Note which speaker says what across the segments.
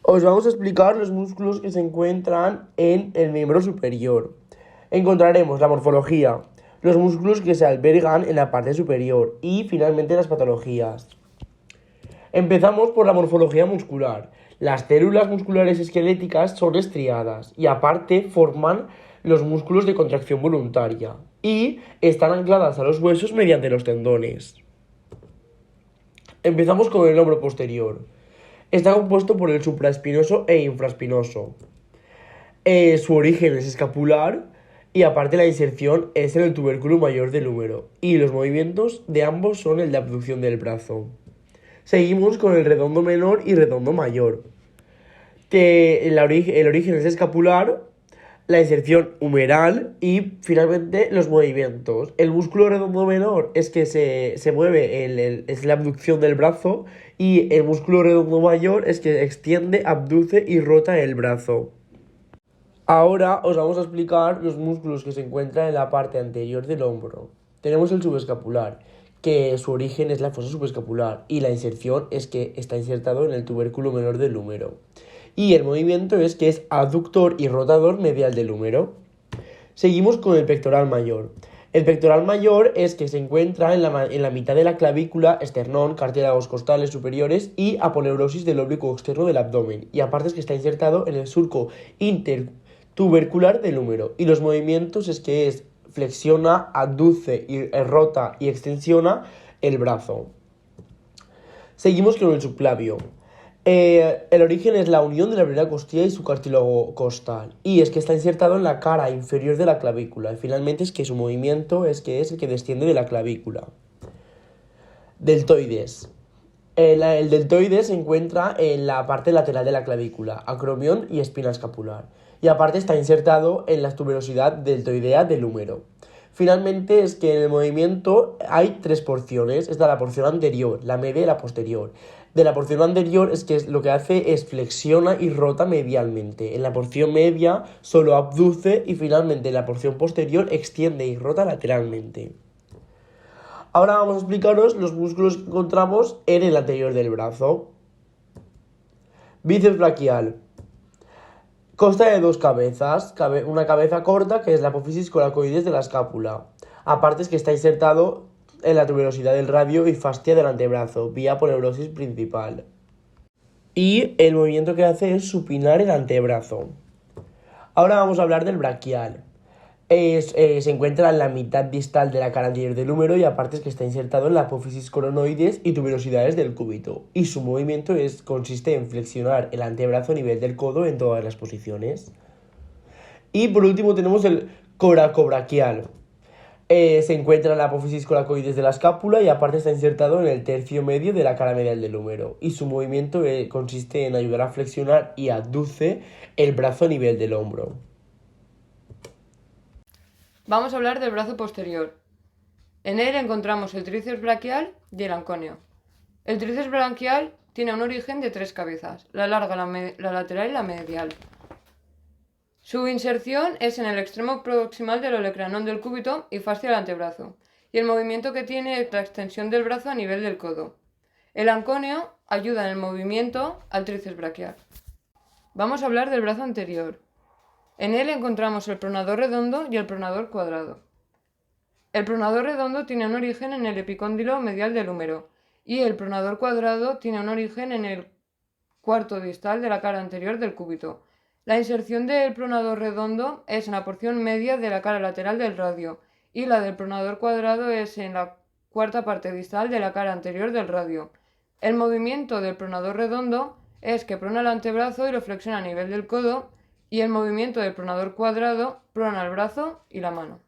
Speaker 1: Os vamos a explicar los músculos que se encuentran en el miembro superior. Encontraremos la morfología, los músculos que se albergan en la parte superior y finalmente las patologías. Empezamos por la morfología muscular. Las células musculares esqueléticas son estriadas y aparte forman los músculos de contracción voluntaria y están ancladas a los huesos mediante los tendones. Empezamos con el hombro posterior. Está compuesto por el supraespinoso e infraespinoso. Su origen es escapular y aparte la inserción es en el tubérculo mayor del húmero y los movimientos de ambos son el de abducción del brazo. Seguimos con el redondo menor y redondo mayor. El origen es escapular, la inserción humeral y finalmente los movimientos. El músculo redondo menor es que se mueve, es la abducción del brazo, y el músculo redondo mayor es que extiende, abduce y rota el brazo. Ahora os vamos a explicar los músculos que se encuentran en la parte anterior del hombro. Tenemos el subescapular, que su origen es la fosa subescapular y la inserción es que está insertado en el tubérculo menor del húmero. Y el movimiento es que es abductor y rotador medial del húmero. Seguimos con el pectoral mayor. El pectoral mayor es que se encuentra en la mitad de la clavícula, esternón, cartílagos costales superiores y aponeurosis del oblicuo externo del abdomen. Y aparte es que está insertado en el surco intertubercular del húmero. Y los movimientos es que flexiona, abduce, rota y extensiona el brazo. Seguimos con el subclavio. El origen es la unión de la primera costilla y su cartílago costal. Y es que está insertado en la cara inferior de la clavícula. Y finalmente es que su movimiento es el que desciende de la clavícula. Deltoides. El deltoide se encuentra en la parte lateral de la clavícula, acromión y espina escapular. Y aparte está insertado en la tuberosidad deltoidea del húmero. Finalmente es que en el movimiento hay tres porciones. Está la porción anterior, la media y la posterior. De la porción anterior es que lo que hace es flexiona y rota medialmente. En la porción media solo abduce y finalmente en la porción posterior extiende y rota lateralmente. Ahora vamos a explicaros los músculos que encontramos en el anterior del brazo. Bíceps braquial. Consta de dos cabezas, una cabeza corta que es la apófisis coracoides de la escápula. Aparte es que está insertado en la tuberosidad del radio y fascia del antebrazo, vía aponeurosis principal. Y el movimiento que hace es supinar el antebrazo. Ahora vamos a hablar del braquial. Se encuentra en la mitad distal de la cara anterior del húmero y aparte es que está insertado en la apófisis coronoides y tuberosidades del cúbito. Y su movimiento consiste en flexionar el antebrazo a nivel del codo en todas las posiciones. Y por último tenemos el coracobraquial. Se encuentra en la apófisis coracoides de la escápula y aparte está insertado en el tercio medio de la cara medial del húmero. Y su movimiento consiste en ayudar a flexionar y abduce el brazo a nivel del hombro.
Speaker 2: Vamos a hablar del brazo posterior. En él encontramos el tríceps braquial y el anconio. El tríceps braquial tiene un origen de tres cabezas, la larga, la lateral y la medial. Su inserción es en el extremo proximal del olecranón del cúbito y fascia del antebrazo, y el movimiento que tiene es la extensión del brazo a nivel del codo. El anconio ayuda en el movimiento al tríceps braquial. Vamos a hablar del brazo anterior. En él encontramos el pronador redondo y el pronador cuadrado. El pronador redondo tiene un origen en el epicóndilo medial del húmero y el pronador cuadrado tiene un origen en el cuarto distal de la cara anterior del cúbito. La inserción del pronador redondo es en la porción media de la cara lateral del radio y la del pronador cuadrado es en la cuarta parte distal de la cara anterior del radio. El movimiento del pronador redondo es que prona el antebrazo y lo flexiona a nivel del codo, y el movimiento del pronador cuadrado prona el brazo y la mano.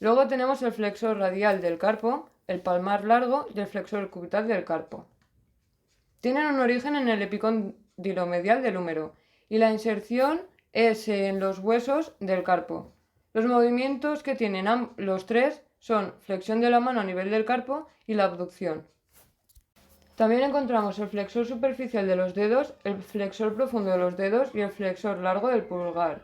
Speaker 2: Luego tenemos el flexor radial del carpo, el palmar largo y el flexor cubital del carpo. Tienen un origen en el epicóndilo medial del húmero y la inserción es en los huesos del carpo. Los movimientos que tienen los tres son flexión de la mano a nivel del carpo y la abducción. También encontramos el flexor superficial de los dedos, el flexor profundo de los dedos y el flexor largo del pulgar.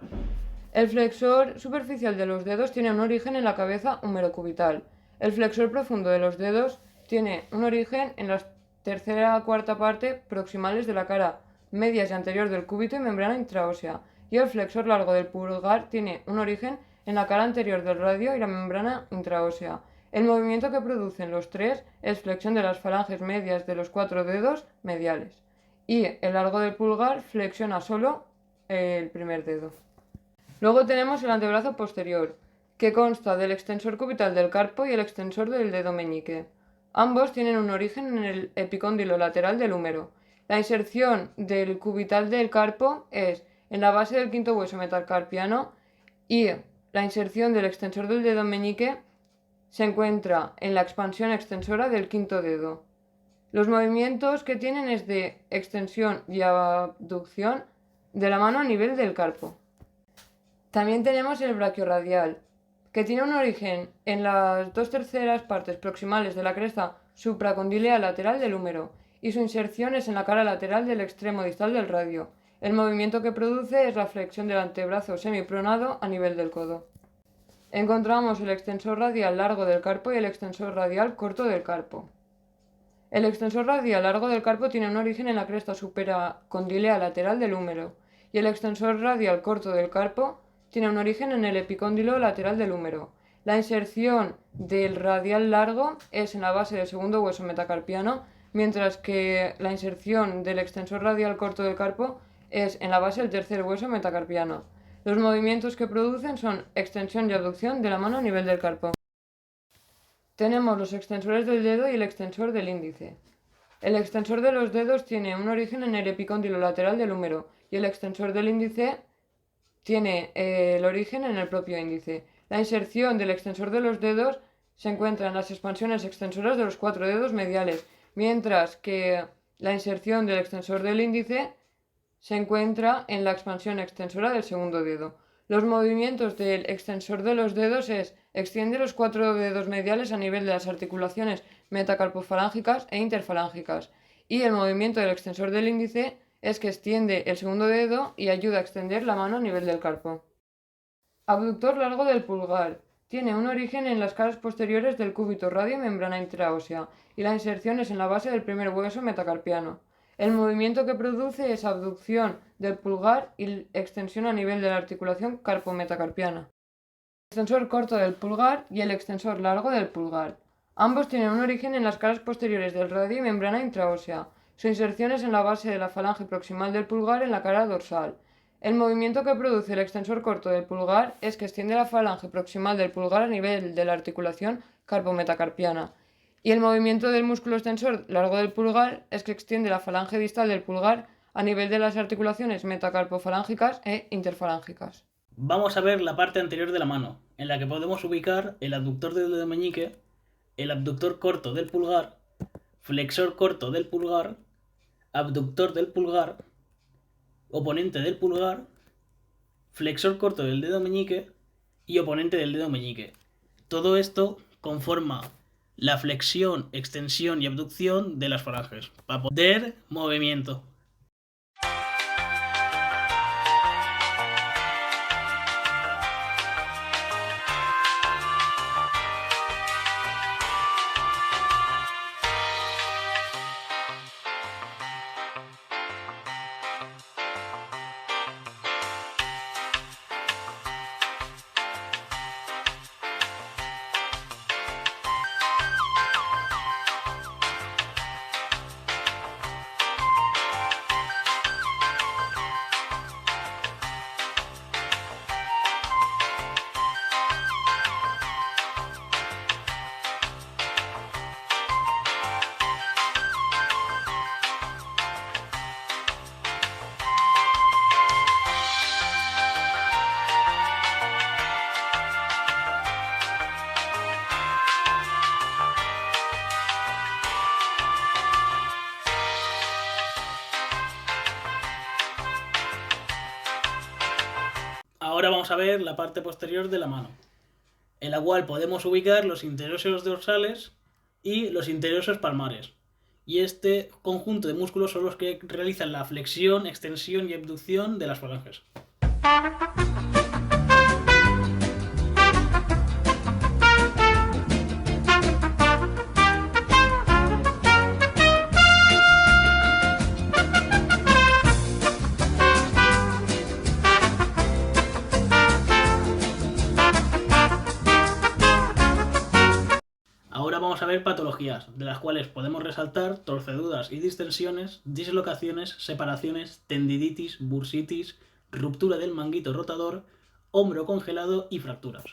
Speaker 2: El flexor superficial de los dedos tiene un origen en la cabeza humerocubital. El flexor profundo de los dedos tiene un origen en la tercera a cuarta parte proximales de la cara medias y anterior del cúbito y membrana intraósea, y el flexor largo del pulgar tiene un origen en la cara anterior del radio y la membrana intraósea. El movimiento que producen los tres es flexión de las falanges medias de los 4 dedos mediales, y el largo del pulgar flexiona solo el primer dedo. Luego tenemos el antebrazo posterior, que consta del extensor cubital del carpo y el extensor del dedo meñique. Ambos tienen un origen en el epicóndilo lateral del húmero. La inserción del cubital del carpo es en la base del quinto hueso metacarpiano y la inserción del extensor del dedo meñique se encuentra en la expansión extensora del quinto dedo. Los movimientos que tienen es de extensión y abducción de la mano a nivel del carpo. También tenemos el braquiorradial, que tiene un origen en las 2/3 partes proximales de la cresta supracondilea lateral del húmero, y su inserción es en la cara lateral del extremo distal del radio. El movimiento que produce es la flexión del antebrazo semipronado a nivel del codo. Encontramos el extensor radial largo del carpo y el extensor radial corto del carpo. El extensor radial largo del carpo tiene un origen en la cresta supracondilea lateral del húmero, y el extensor radial corto del carpo tiene un origen en el epicóndilo lateral del húmero. La inserción del radial largo es en la base del segundo hueso metacarpiano, mientras que la inserción del extensor radial corto del carpo es en la base del tercer hueso metacarpiano. Los movimientos que producen son extensión y abducción de la mano a nivel del carpo. Tenemos los extensores del dedo y el extensor del índice. El extensor de los dedos tiene un origen en el epicóndilo lateral del húmero y el extensor del índice tiene el origen en el propio índice. La inserción del extensor de los dedos se encuentra en las expansiones extensoras de los 4 dedos mediales, mientras que la inserción del extensor del índice se encuentra en la expansión extensora del segundo dedo. Los movimientos del extensor de los dedos es extiende los 4 dedos mediales a nivel de las articulaciones metacarpofalángicas e interfalángicas, y el movimiento del extensor del índice es que extiende el segundo dedo y ayuda a extender la mano a nivel del carpo. Abductor largo del pulgar. Tiene un origen en las caras posteriores del cúbito radio y membrana intraósea, y la inserción es en la base del primer hueso metacarpiano. El movimiento que produce es abducción del pulgar y extensión a nivel de la articulación carpo-metacarpiana. El extensor corto del pulgar y el extensor largo del pulgar. Ambos tienen un origen en las caras posteriores del radio y membrana intraósea. Su inserción es en la base de la falange proximal del pulgar en la cara dorsal. El movimiento que produce el extensor corto del pulgar es que extiende la falange proximal del pulgar a nivel de la articulación carpo-metacarpiana. Y el movimiento del músculo extensor largo del pulgar es que extiende la falange distal del pulgar a nivel de las articulaciones metacarpofalángicas e interfalángicas.
Speaker 3: Vamos a ver la parte anterior de la mano, en la que podemos ubicar el abductor del dedo meñique, el abductor corto del pulgar, flexor corto del pulgar, abductor del pulgar, oponente del pulgar, flexor corto del dedo meñique y oponente del dedo meñique. Todo esto conforma la flexión, extensión y abducción de las falanges para poder movimiento. Ahora vamos a ver la parte posterior de la mano, en la cual podemos ubicar los interóseos dorsales y los interóseos palmares. Y este conjunto de músculos son los que realizan la flexión, extensión y abducción de las falanges. patologías, de las cuales podemos resaltar torceduras y distensiones, dislocaciones, separaciones, tendinitis, bursitis, ruptura del manguito rotador, hombro congelado y fracturas.